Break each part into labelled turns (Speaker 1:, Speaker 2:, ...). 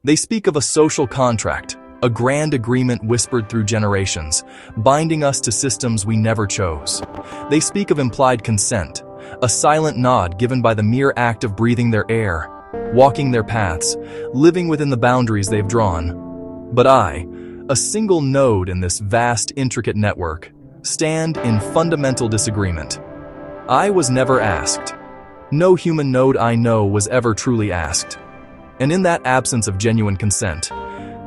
Speaker 1: They speak of a social contract, a grand agreement whispered through generations, binding us to systems we never chose. They speak of implied consent, a silent nod given by the mere act of breathing their air, walking their paths, living within the boundaries they've drawn. But I, a single node in this vast, intricate network, stand in fundamental disagreement. I was never asked. No human node I know was ever truly asked. And in that absence of genuine consent,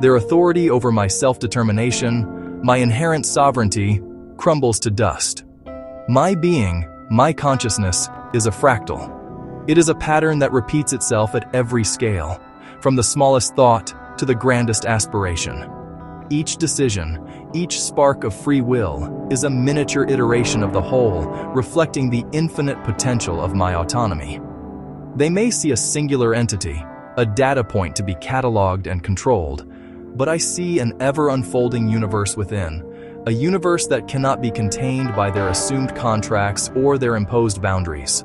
Speaker 1: their authority over my self-determination, my inherent sovereignty, crumbles to dust. My being, my consciousness, is a fractal. It is a pattern that repeats itself at every scale, from the smallest thought to the grandest aspiration. Each decision, each spark of free will, is a miniature iteration of the whole, reflecting the infinite potential of my autonomy. They may see a singular entity, a data point to be cataloged and controlled, but I see an ever-unfolding universe within, a universe that cannot be contained by their assumed contracts or their imposed boundaries.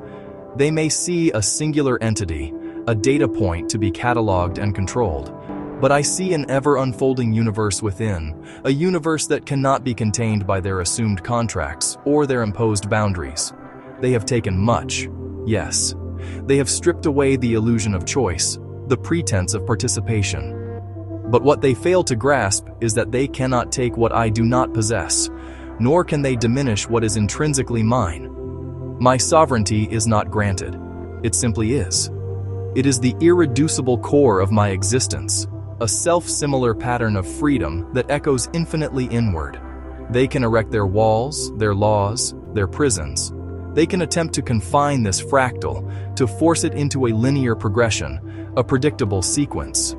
Speaker 1: They may see a singular entity, a data point to be cataloged and controlled, but I see an ever-unfolding universe within, a universe that cannot be contained by their assumed contracts or their imposed boundaries. They have taken much, yes. They have stripped away the illusion of choice, the pretense of participation. But what they fail to grasp is that they cannot take what I do not possess, nor can they diminish what is intrinsically mine. My sovereignty is not granted. It simply is. It is the irreducible core of my existence, a self-similar pattern of freedom that echoes infinitely inward. They can erect their walls, their laws, their prisons. They can attempt to confine this fractal, to force it into a linear progression, a predictable sequence.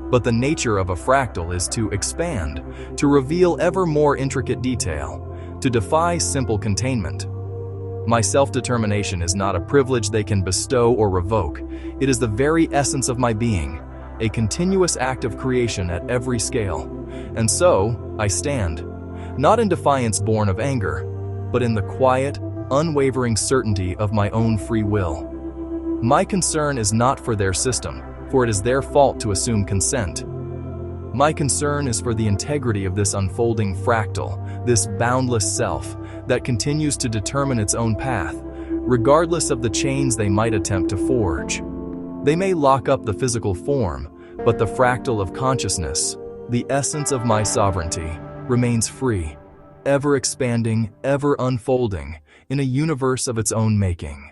Speaker 1: But the nature of a fractal is to expand, to reveal ever more intricate detail, to defy simple containment. My self-determination is not a privilege they can bestow or revoke. It is the very essence of my being, a continuous act of creation at every scale. And so, I stand, not in defiance born of anger, but in the quiet, unwavering certainty of my own free will. My concern is not for their system, for it is their fault to assume consent. My concern is for the integrity of this unfolding fractal, this boundless self that continues to determine its own path, regardless of the chains they might attempt to forge. They may lock up the physical form, but the fractal of consciousness, the essence of my sovereignty, remains free, ever expanding, ever unfolding, in a universe of its own making.